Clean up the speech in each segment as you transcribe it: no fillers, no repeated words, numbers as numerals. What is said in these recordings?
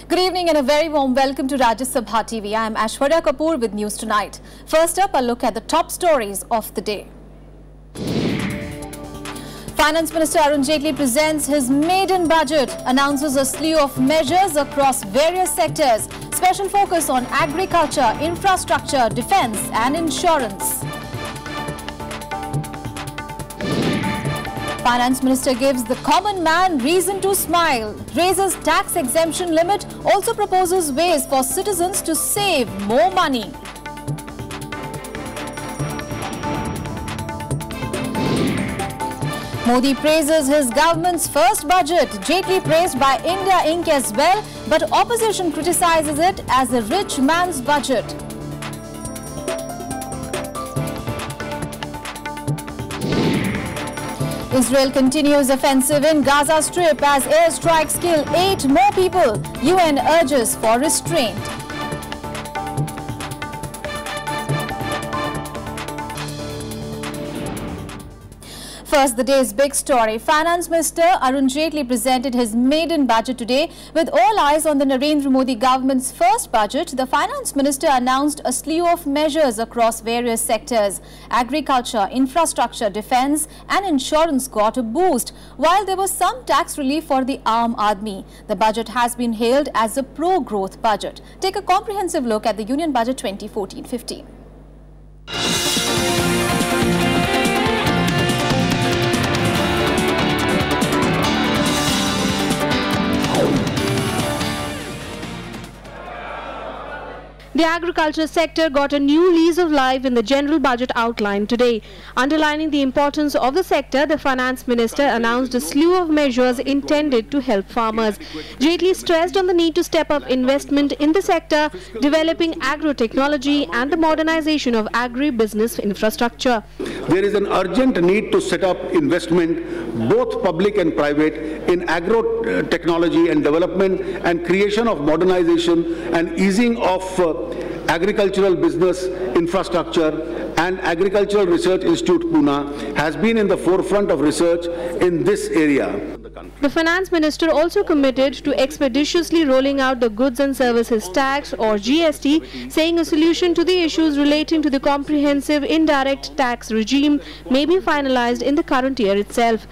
Good evening and a very warm welcome to Rajya Sabha TV. I am Aishwarya Kapoor with News Tonight. First up, a look at the top stories of the day. Finance Minister Arun Jaitley presents his maiden budget, announces a slew of measures across various sectors. Special focus on agriculture, infrastructure, defence and insurance. Finance Minister gives the common man reason to smile, raises tax exemption limit, also proposes ways for citizens to save more money. Modi praises his government's first budget. Jaitley praised by India Inc. as well, but opposition criticizes it as a rich man's budget. Israel continues offensive in Gaza Strip as airstrikes kill 8 more people. UN urges for restraint. First, the day's big story. Finance Minister Arun Jaitley presented his maiden budget today. With all eyes on the Narendra Modi government's first budget, the Finance Minister announced a slew of measures across various sectors. Agriculture, infrastructure, defence and insurance got a boost, while there was some tax relief for the Aam Aadmi. The budget has been hailed as a pro-growth budget. Take a comprehensive look at the Union Budget 2014-15. The agriculture sector got a new lease of life in the general budget outline today. Underlining the importance of the sector, the Finance Minister announced a slew of measures intended to help farmers. Jaitley stressed on the need to step up investment in the sector, developing agro-technology and the modernization of agri-business infrastructure. There is an urgent need to set up investment, both public and private, in agro-technology and development and creation of modernization and easing of agricultural business infrastructure. And Agricultural Research Institute Pune has been in the forefront of research in this area. The Finance Minister also committed to expeditiously rolling out the Goods and Services Tax or GST, saying a solution to the issues relating to the comprehensive indirect tax regime may be finalized in the current year itself.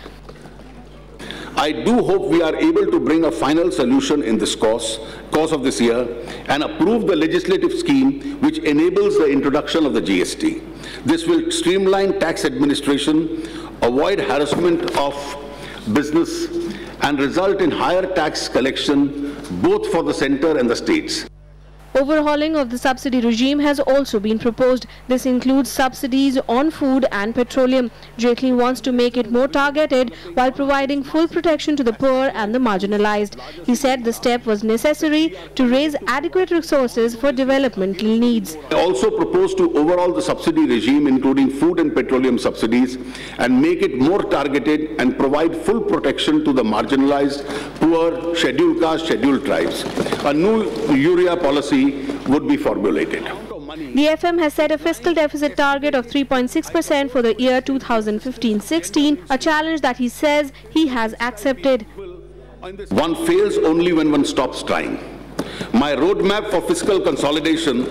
I do hope we are able to bring a final solution in this course of this year and approve the legislative scheme which enables the introduction of the GST. This will streamline tax administration, avoid harassment of business and result in higher tax collection both for the centre and the states. Overhauling of the subsidy regime has also been proposed. This includes subsidies on food and petroleum. Jaitley wants to make it more targeted while providing full protection to the poor and the marginalized. He said the step was necessary to raise adequate resources for developmental needs. I also propose to overhaul the subsidy regime, including food and petroleum subsidies, and make it more targeted and provide full protection to the marginalized, poor, scheduled caste, scheduled tribes. A new urea policy would be formulated. The FM has set a fiscal deficit target of 3.6% for the year 2015-16, a challenge that he says he has accepted. One fails only when one stops trying. My roadmap for fiscal consolidation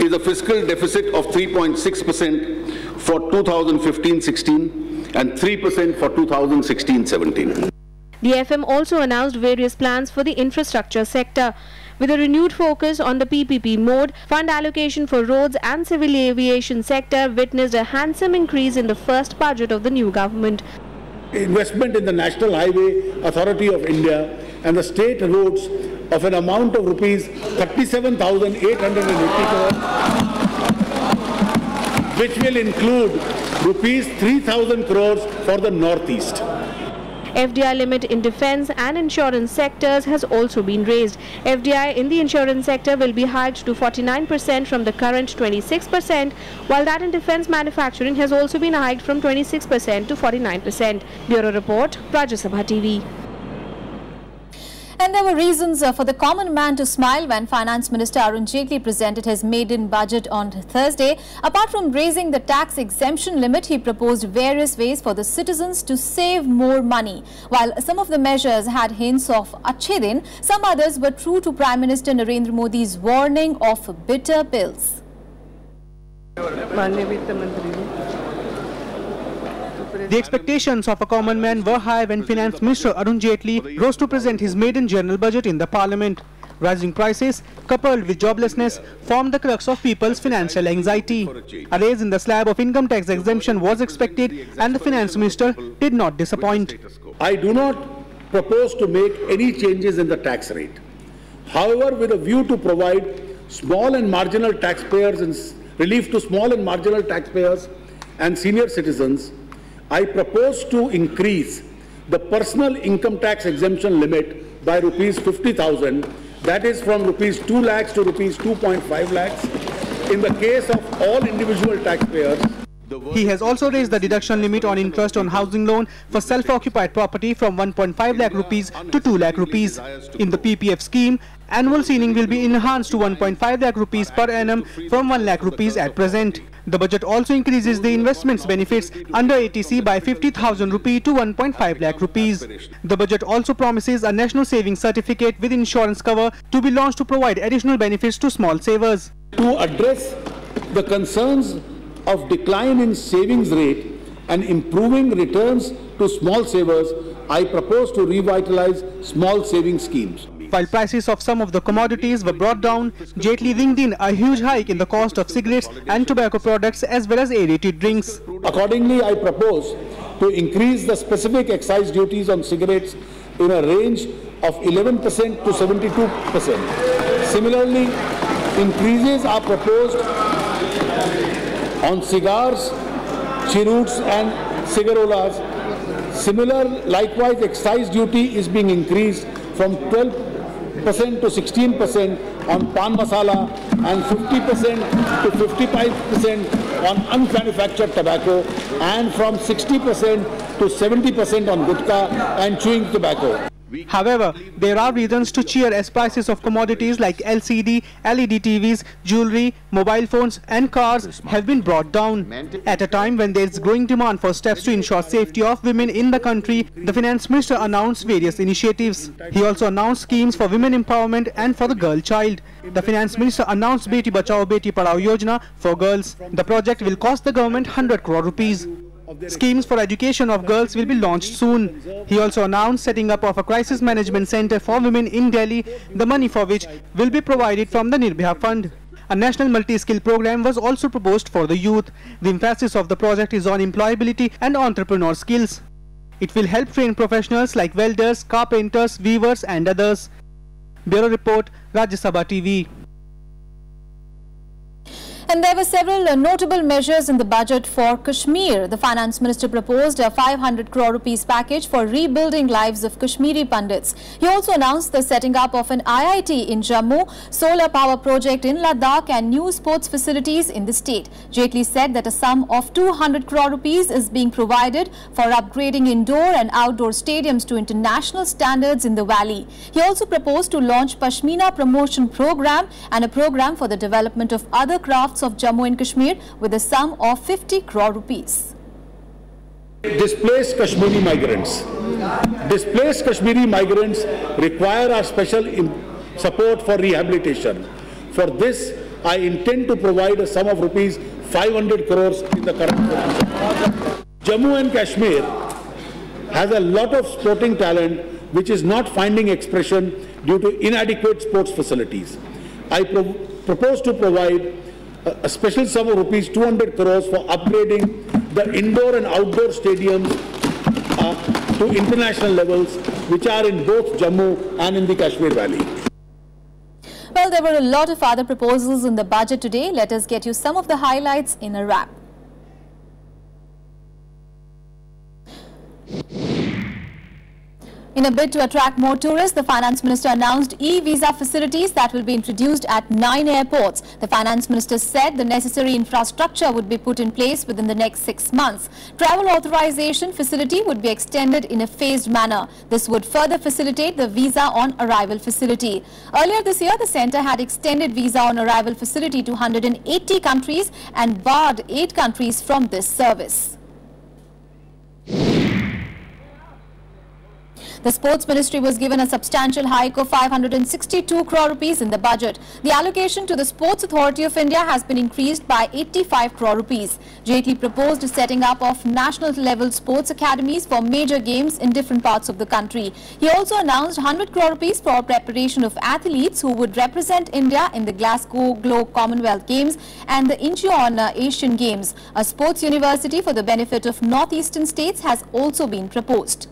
is a fiscal deficit of 3.6% for 2015-16 and 3% for 2016-17. The FM also announced various plans for the infrastructure sector. With a renewed focus on the PPP mode, fund allocation for roads and civil aviation sector witnessed a handsome increase in the first budget of the new government. Investment in the National Highway Authority of India and the state roads of an amount of rupees 37,880 crores, which will include rupees 3,000 crores for the Northeast. FDI limit in defence and insurance sectors has also been raised. FDI in the insurance sector will be hiked to 49% from the current 26%, while that in defence manufacturing has also been hiked from 26% to 49%. Bureau Report, Rajya Sabha TV. And there were reasons for the common man to smile when Finance Minister Arun Jaitley presented his maiden budget on Thursday. Apart from raising the tax exemption limit, he proposed various ways for the citizens to save more money. While some of the measures had hints of Achhe Din, some others were true to Prime Minister Narendra Modi's warning of bitter pills. The expectations of a common man were high when Finance Minister Arun Jaitley rose to present his maiden general budget in the Parliament. Rising prices, coupled with joblessness, formed the crux of people's financial anxiety. A raise in the slab of income tax exemption was expected, and the Finance Minister did not disappoint. I do not propose to make any changes in the tax rate. However, with a view to provide small and marginal taxpayers and relief to small and marginal taxpayers and senior citizens, I propose to increase the personal income tax exemption limit by rupees 50,000, that is from rupees 2 lakhs to rupees 2.5 lakhs in the case of all individual taxpayers. He has also raised the deduction limit on interest on housing loan for self-occupied property from 1.5 lakh rupees to 2 lakh rupees. In the PPF scheme, annual ceiling will be enhanced to 1.5 lakh rupees per annum from 1 lakh rupees at present. The budget also increases the investments benefits under ATC by 50,000 rupees to 1.5 lakh rupees. The budget also promises a national savings certificate with insurance cover to be launched to provide additional benefits to small savers. To address the concerns of decline in savings rate and improving returns to small savers, I propose to revitalize small savings schemes. While prices of some of the commodities were brought down, Jaitley ringed in a huge hike in the cost of cigarettes and tobacco products as well as aerated drinks. Accordingly, I propose to increase the specific excise duties on cigarettes in a range of 11% to 72%. Similarly, increases are proposed on cigars, cheroots and cigarillos. Likewise, excise duty is being increased from 12% to 16% on pan masala and 50% to 55% on unmanufactured tobacco, and from 60% to 70% on gutka and chewing tobacco. However, there are reasons to cheer as prices of commodities like LCD, LED TVs, jewelry, mobile phones and cars have been brought down. At a time when there is growing demand for steps to ensure safety of women in the country, the Finance Minister announced various initiatives. He also announced schemes for women empowerment and for the girl child. The Finance Minister announced Beti Bachao Beti Padhao Yojana for girls. The project will cost the government 100 crore rupees. Schemes for education of girls will be launched soon. He also announced setting up of a crisis management center for women in Delhi, the money for which will be provided from the Nirbhaya Fund. A national multi-skill program was also proposed for the youth. The emphasis of the project is on employability and entrepreneur skills. It will help train professionals like welders, carpenters, weavers and others. Bureau Report, Rajya Sabha TV. And there were several notable measures in the budget for Kashmir. The Finance Minister proposed a 500 crore rupees package for rebuilding lives of Kashmiri Pandits. He also announced the setting up of an IIT in Jammu, solar power project in Ladakh and new sports facilities in the state. Jaitley said that a sum of 200 crore rupees is being provided for upgrading indoor and outdoor stadiums to international standards in the valley. He also proposed to launch Pashmina promotion program and a program for the development of other crafts of Jammu and Kashmir with a sum of 50 crore rupees. Displaced Kashmiri migrants. Displaced Kashmiri migrants require our special support for rehabilitation. For this, I intend to provide a sum of rupees 500 crores in the current position. Jammu and Kashmir has a lot of sporting talent which is not finding expression due to inadequate sports facilities. I propose to provide a special sum of rupees 200 crores for upgrading the indoor and outdoor stadiums to international levels, which are in both Jammu and in the Kashmir Valley. Well, there were a lot of other proposals in the budget today. Let us get you some of the highlights in a wrap. In a bid to attract more tourists, the Finance Minister announced e-visa facilities that will be introduced at 9 airports. The Finance Minister said the necessary infrastructure would be put in place within the next 6 months. Travel authorization facility would be extended in a phased manner. This would further facilitate the visa on arrival facility. Earlier this year, the centre had extended visa on arrival facility to 180 countries and barred 8 countries from this service. The Sports Ministry was given a substantial hike of 562 crore rupees in the budget. The allocation to the Sports Authority of India has been increased by 85 crore rupees. Jaitley proposed setting up of national-level sports academies for major games in different parts of the country. He also announced 100 crore rupees for preparation of athletes who would represent India in the Glasgow Commonwealth Games and the Incheon Asian Games. A sports university for the benefit of northeastern states has also been proposed.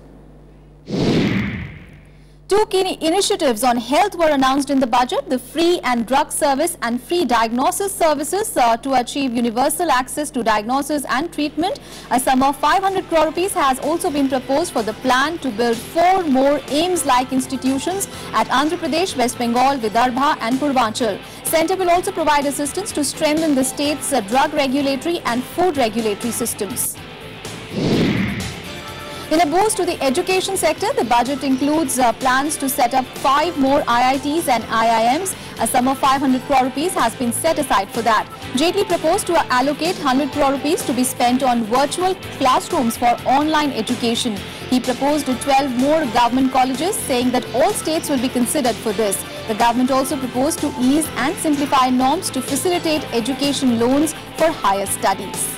2 key initiatives on health were announced in the budget: the free and drug service and free diagnosis services to achieve universal access to diagnosis and treatment. A sum of 500 crore rupees has also been proposed for the plan to build 4 more AIIMS-like institutions at Andhra Pradesh, West Bengal, Vidarbha and Purvanchal. Centre will also provide assistance to strengthen the state's drug regulatory and food regulatory systems. In a boost to the education sector, the budget includes plans to set up 5 more IITs and IIMs. A sum of 500 crore rupees has been set aside for that. Jaitley proposed to allocate 100 crore rupees to be spent on virtual classrooms for online education. He proposed 12 more government colleges, saying that all states will be considered for this. The government also proposed to ease and simplify norms to facilitate education loans for higher studies.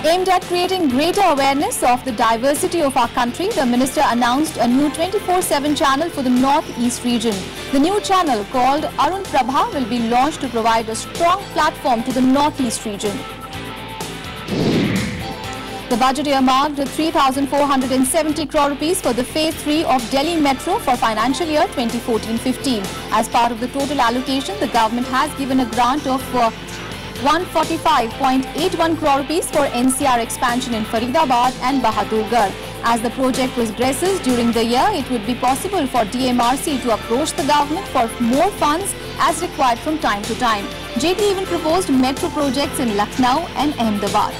Aimed at creating greater awareness of the diversity of our country, the Minister announced a new 24/7 channel for the North-East region. The new channel, called Arun Prabha, will be launched to provide a strong platform to the North-East region. The budget earmarked 3,470 crore rupees for the Phase 3 of Delhi Metro for financial year 2014-15. As part of the total allocation, the government has given a grant of 145.81 crore rupees for NCR expansion in Faridabad and Bahadurgarh. As the project progresses during the year, it would be possible for DMRC to approach the government for more funds as required from time to time. Jaitley even proposed metro projects in Lucknow and Ahmedabad.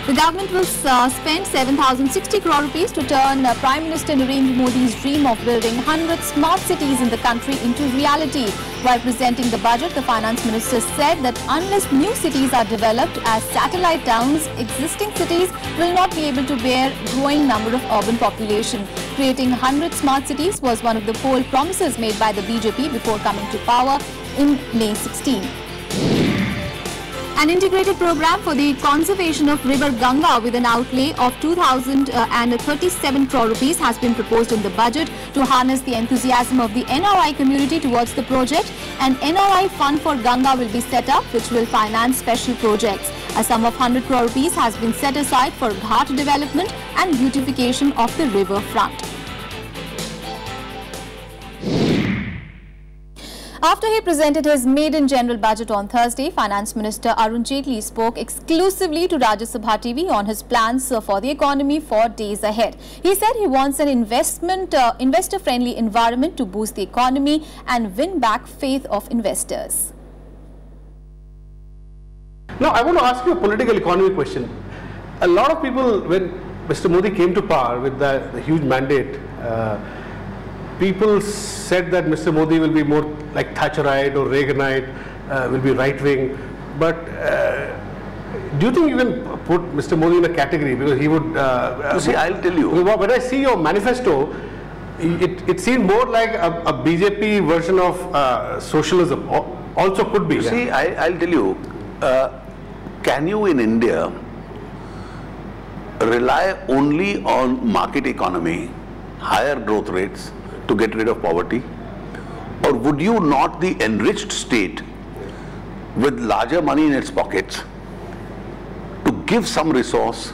The government will spend 7,060 crore rupees to turn Prime Minister Narendra Modi's dream of building 100 smart cities in the country into reality. While presenting the budget, the Finance Minister said that unless new cities are developed as satellite towns, existing cities will not be able to bear growing number of urban population. Creating 100 smart cities was one of the poll promises made by the BJP before coming to power in May 16. An integrated program for the conservation of river Ganga with an outlay of 2,037 crore rupees has been proposed in the budget to harness the enthusiasm of the NRI community towards the project. An NRI fund for Ganga will be set up, which will finance special projects. A sum of 100 crore rupees has been set aside for ghat development and beautification of the river front. After he presented his maiden general budget on Thursday, Finance Minister Arun Jaitley spoke exclusively to Rajya Sabha TV on his plans for the economy for days ahead. He said he wants an investor-friendly environment to boost the economy and win back faith of investors. Now, I want to ask you a political economy question. A lot of people, when Mr. Modi came to power with the huge mandate, people said that Mr. Modi will be more like Thatcherite or Reaganite, will be right-wing. But do you think you can put Mr. Modi in a category? Because he would... see, I'll tell you. When I see your manifesto, it seemed more like a BJP version of socialism. Also could be. See, I'll tell you, can you in India rely only on market economy, higher growth rates, to get rid of poverty? Or would you not the enriched state with larger money in its pockets to give some resource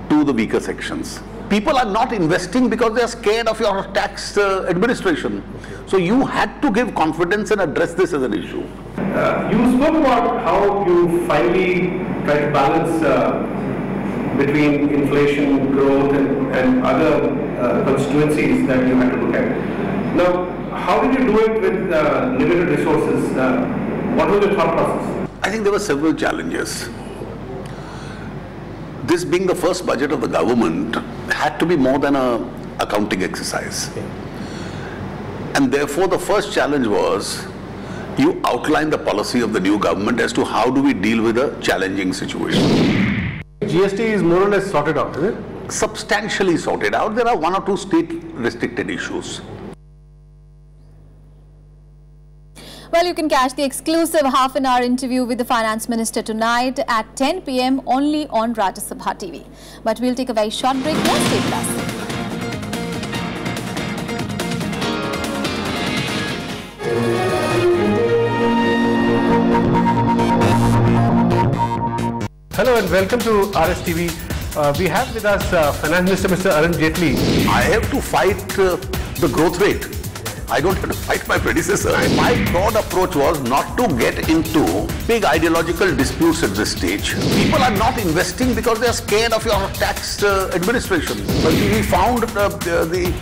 to the weaker sections? People are not investing because they are scared of your tax administration. So you had to give confidence and address this as an issue. You spoke about how you finally try to balance between inflation, growth, and other constituencies that you had to look at. Now, how did you do it with limited resources? What was your thought process? I think there were several challenges. This being the first budget of the government had to be more than an accounting exercise. And therefore the first challenge was you outline the policy of the new government as to how do we deal with a challenging situation. GST is more or less sorted out, is it? Substantially sorted out. There are one or two state restricted issues. Well, you can catch the exclusive half-an-hour interview with the Finance Minister tonight at 10 p.m. only on Rajya Sabha TV. But we'll take a very short break here. Stay with us. Hello and welcome to RSTV. We have with us Finance Minister Mr. Arun Jaitley. I have to fight the growth rate. I don't have to fight my predecessor. My broad approach was not to get into big ideological disputes at this stage. People are not investing because they are scared of your tax administration. But we found the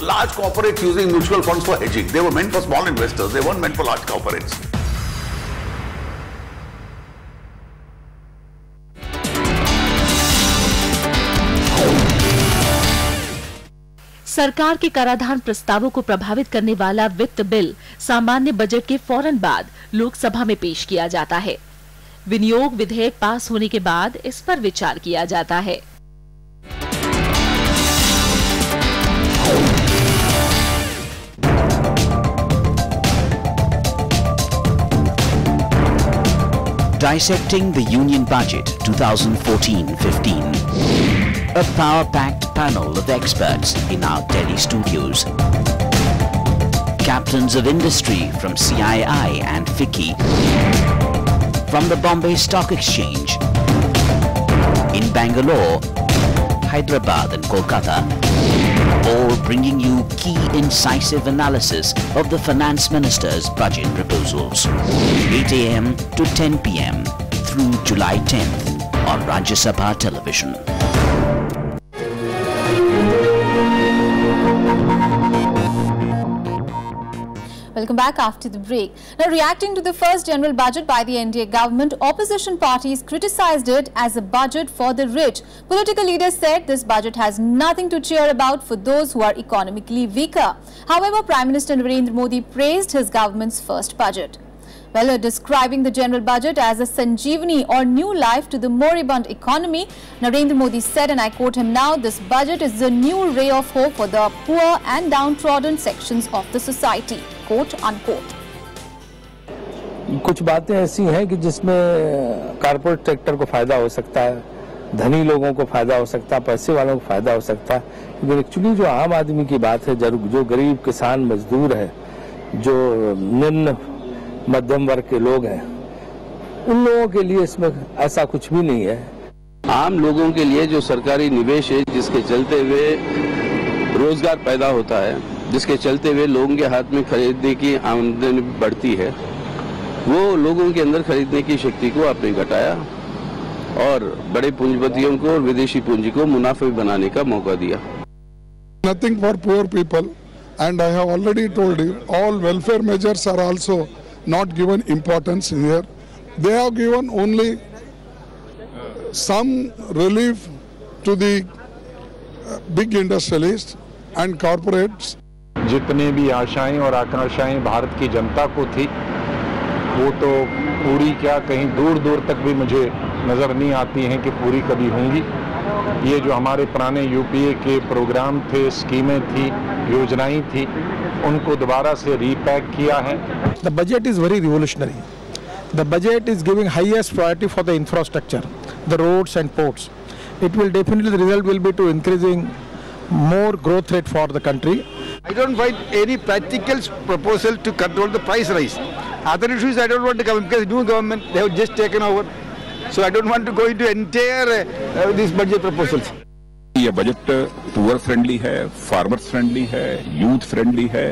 large corporates using mutual funds for hedging. They were meant for small investors. They weren't meant for large corporates. सरकार के कराधान प्रस्तावों को प्रभावित करने वाला वित्त bill सामान्य बजट के फौरन बाद लोकसभा में पेश किया जाता है। विनियोग विधेयक पास होने के बाद इस पर विचार किया जाता है। Dissecting the Union Budget 2014-15. A power-packed panel of experts in our Delhi studios. Captains of industry from CII and FICCI, from the Bombay Stock Exchange, in Bangalore, Hyderabad and Kolkata, all bringing you key incisive analysis of the Finance Minister's budget proposals. 8 a.m. to 10 p.m. through July 10th on Rajya Sabha television. Welcome back after the break. Now, reacting to the first general budget by the NDA government, opposition parties criticized it as a budget for the rich. Political leaders said this budget has nothing to cheer about for those who are economically weaker. However, Prime Minister Narendra Modi praised his government's first budget. Well, describing the general budget as a Sanjeevani or new life to the moribund economy, Narendra Modi said, and I quote him now, this budget is a new ray of hope for the poor and downtrodden sections of the society. Quote unquote. कुछ बातें ऐसी हैं कि जिसमें corporate sector को फायदा हो सकता है, धनी लोगों को फायदा हो सकता है, पैसे वालों को फायदा हो सकता है, लेकिन एक्चुअली जो आम आदमी की बात है, जो गरीब किसान मजदूर है, जो निम्न मध्यम वर्ग के लोग हैं, उन लोगों के लिए इसमें ऐसा कुछ भी नहीं है। आम लोगों के लिए जो सरकारी निवेश है, जिसके चलते हुए रोजगार पैदा होता है, जिसके चलते हुए लोगों के हाथ में खरीदने की आमदनी बढ़ती है, वो लोगों के अंदर खरीदने की शक्ति को आपने घटाया और बड़े पूंजीपतियों को और विदेशी पूंजी को मुनाफे बनाने का मौका दिया। Nothing for poor people, and I have already told you, all welfare measures are also not given importance here. They have given only some relief to the big industrialists and corporates. जितने भी आशाएं और आकांक्षाएं भारत की जनता को थी, वो तो पूरी क्या कहीं दूर दूर तक भी मुझे नज़र नहीं आती हैं कि पूरी कभी होंगी। ये जो हमारे पुराने यूपीए के प्रोग्राम थे, स्कीमें थी, योजनाएं थी, उनको दोबारा से रीपैक किया है। The budget is very revolutionary. The budget is giving highest priority for the infrastructure, the roads and ports. It will definitely, the result will be to increasing more growth rate for the country. I don't find any practical proposal to control the price rise. Other issues I don't want to come because new government, they have just taken over. So I don't want to go into entire these budget proposals. ये budget poor friendly है, farmers friendly है, youth friendly है,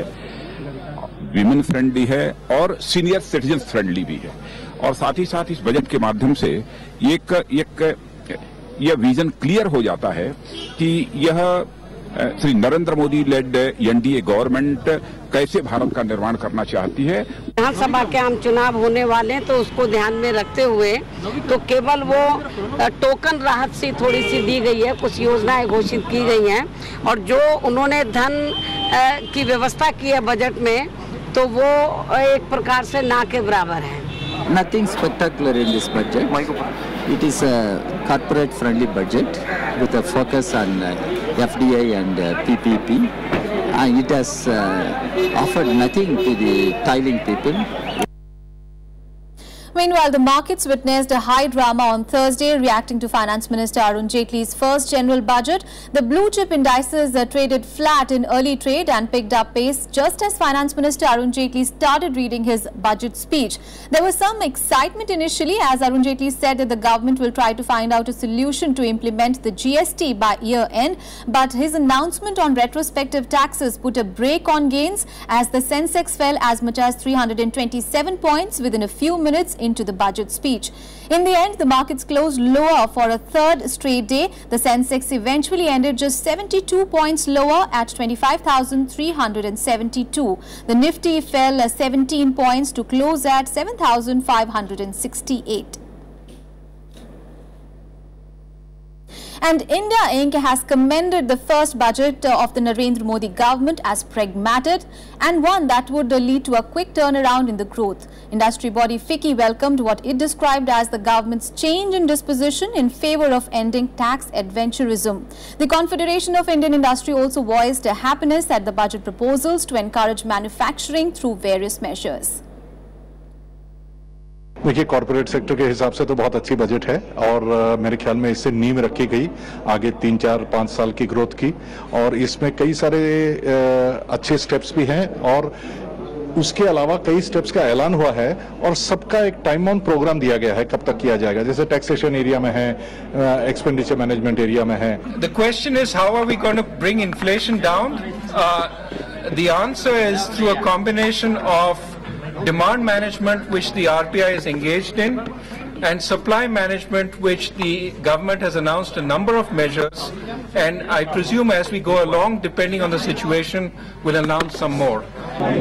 women friendly है और senior citizen friendly भी है। और साथ ही इस बजट के माध्यम से यह विजन क्लियर हो जाता है कि यह Shri Narendra Modi led NDA government कैसे भारत का निर्माण करना चाहती है। विधानसभा के आम चुनाव होने वाले हैं तो उसको ध्यान में रखते हुए तो केवल वो टोकन राहत सी थोड़ी सी दी गई है, कुछ योजनाएं घोषित की गई हैं और जो उन्होंने धन की व्यवस्था की है बजट में तो वो एक प्रकार से ना के बराबर है। Nothing spectacular in this budget. It is a corporate friendly budget with a focus on FDI and PPP. It has offered nothing to the toiling people. Meanwhile, the markets witnessed a high drama on Thursday, reacting to Finance Minister Arun Jaitley's first general budget. The blue chip indices traded flat in early trade and picked up pace just as Finance Minister Arun Jaitley started reading his budget speech. There was some excitement initially as Arun Jaitley said that the government will try to find out a solution to implement the GST by year end. But his announcement on retrospective taxes put a brake on gains as the Sensex fell as much as 327 points within a few minutes into the budget speech. In the end, the markets closed lower for a third straight day. The Sensex eventually ended just 72 points lower at 25,372. The Nifty fell 17 points to close at 7,568. And India Inc. has commended the first budget of the Narendra Modi government as pragmatic and one that would lead to a quick turnaround in the growth. Industry body FICCI welcomed what it described as the government's change in disposition in favor of ending tax adventurism. The Confederation of Indian Industry also voiced happiness at the budget proposals to encourage manufacturing through various measures. देखिए, corporate sector के हिसाब से तो बहुत अच्छी budget है और मेरे ख्याल में इससे नींव रखी गई आगे 3, 4, 5 साल की ग्रोथ की और इसमें कई सारे अच्छे स्टेप्स भी हैं और उसके अलावा कई स्टेप्स का ऐलान हुआ है और सबका एक टाइम बाउंड प्रोग्राम दिया गया है कब तक किया जाएगा। जैसे टैक्सेशन एरिया में है, एक्सपेंडिचर मैनेजमेंट एरिया में है। The question is how are we going to bring inflation down? The answer is through a combination of demand management, which the RBI is engaged in, and supply management, which the government has announced a number of measures, and I presume as we go along, depending on the situation, we'll announce some more.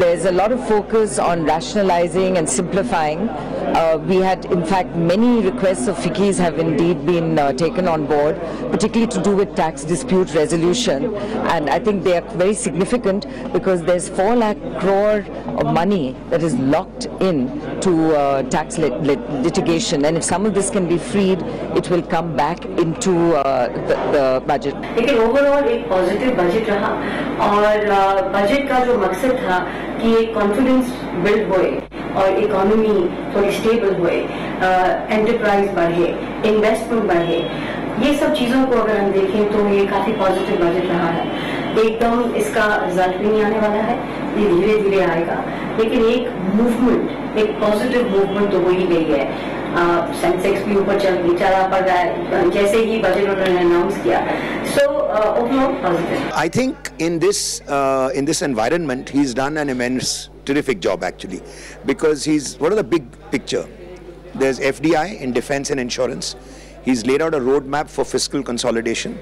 There's a lot of focus on rationalizing and simplifying. We had, in fact, many requests of FICCIs have indeed been taken on board, particularly to do with tax dispute resolution. And I think they are very significant because there's 4 lakh crore of money that is locked in to tax litigation. And if some of this can be freed, it will come back into the budget. लेकिन overall एक positive budget रहा और budget का जो मकसद था कि एक कॉन्फिडेंस बिल्ड होए और इकोनॉमी थोड़ी स्टेबल होए, एंटरप्राइज बढ़े, इन्वेस्टमेंट बढ़े, ये सब चीजों को अगर हम देखें तो ये काफी पॉजिटिव बजट रहा है। एकदम इसका रिजल्ट भी नहीं आने वाला है, ये धीरे धीरे आएगा, लेकिन एक मूवमेंट, एक पॉजिटिव मूवमेंट तो हो ही गई है। सेंसेक्स भी ऊपर चला पड़ रहा है जैसे ही बजट उन्होंने अनाउंस किया। So overall positive. I think in this environment he's done an immense, terrific job actually, because what are the big picture? There's FDI in defense and insurance. He's laid out a roadmap for fiscal consolidation.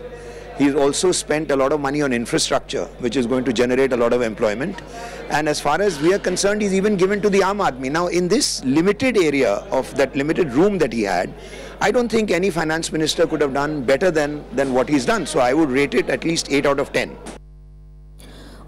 He's also spent a lot of money on infrastructure, which is going to generate a lot of employment. And as far as we are concerned, he's even given to the Aam Aadmi. Now, in this limited area of that limited room that he had, I don't think any finance minister could have done better than what he's done. So I would rate it at least 8 out of 10.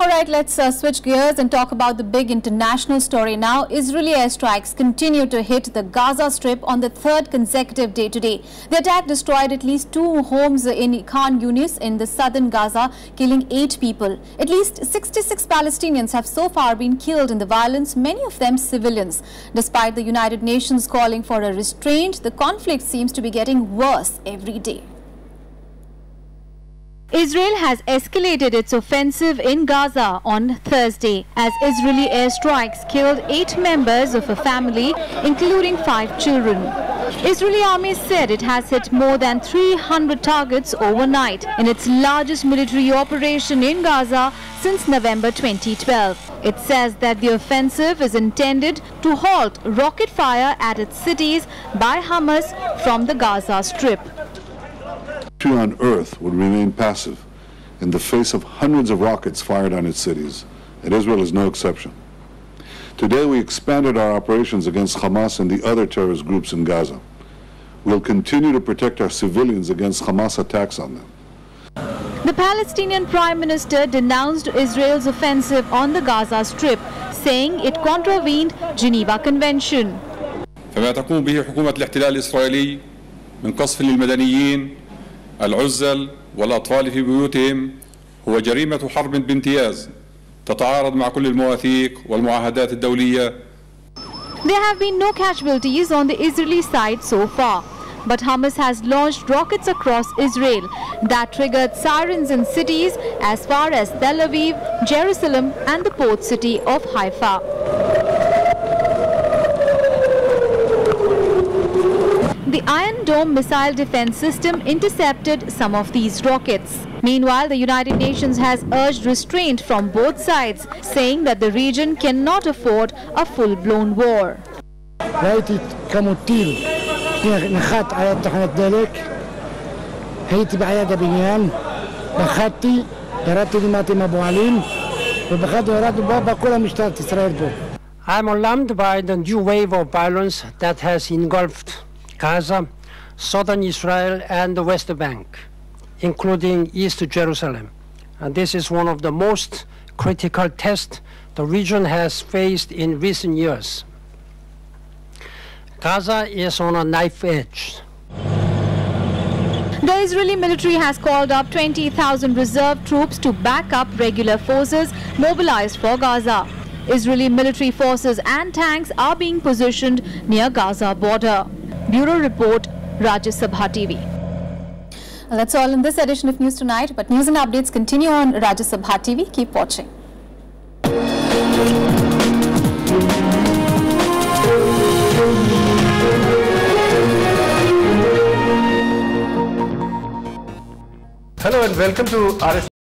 All right, let's switch gears and talk about the big international story now. Israeli airstrikes continue to hit the Gaza Strip on the 3rd consecutive day today. The attack destroyed at least 2 homes in Khan Yunis in the southern Gaza, killing 8 people. At least 66 Palestinians have so far been killed in the violence, many of them civilians. Despite the United Nations calling for a restraint, the conflict seems to be getting worse every day. Israel has escalated its offensive in Gaza on Thursday as Israeli airstrikes killed 8 members of a family, including 5 children. Israeli army said it has hit more than 300 targets overnight in its largest military operation in Gaza since November 2012. It says that the offensive is intended to halt rocket fire at its cities by Hamas from the Gaza Strip. country on earth would remain passive in the face of hundreds of rockets fired on its cities, and Israel is no exception. Today we expanded our operations against Hamas and the other terrorist groups in Gaza. We'll continue to protect our civilians against Hamas attacks on them. The Palestinian Prime Minister denounced Israel's offensive on the Gaza Strip, saying it contravened Geneva Convention. فما تقوم به حكومة الاحتلال الإسرائيلي من قصف للمدنيين العزل والأطفال في بيوتهم هو جريمة حرب بامتياز تتعارض مع كل المواثيق والمعاهدات الدولية. There have been no casualties on the Israeli side so far, but Hamas has launched rockets across Israel that triggered sirens in cities as far as Tel Aviv, Jerusalem and the port city of Haifa. The Iron Dome missile defense system intercepted some of these rockets. Meanwhile, the United Nations has urged restraint from both sides, saying that the region cannot afford a full-blown war. رأيت كم تيل نخات على تحت ذلك هيتي بعيادة بنيان نخاتي يراتي لماتي مبوالين وبخدوا يراتوا بابا كلها مشتات إسرائيل بو. I'm alarmed by the new wave of violence that has engulfed Gaza, southern Israel and the West Bank, including East Jerusalem. And this is one of the most critical tests the region has faced in recent years. Gaza is on a knife edge. The Israeli military has called up 20,000 reserve troops to back up regular forces mobilized for Gaza. Israeli military forces and tanks are being positioned near Gaza border. Bureau Report, Rajya Sabha TV. Well, that's all in this edition of News Tonight, but news and updates continue on Rajya Sabha TV. Keep watching. Hello and welcome to RS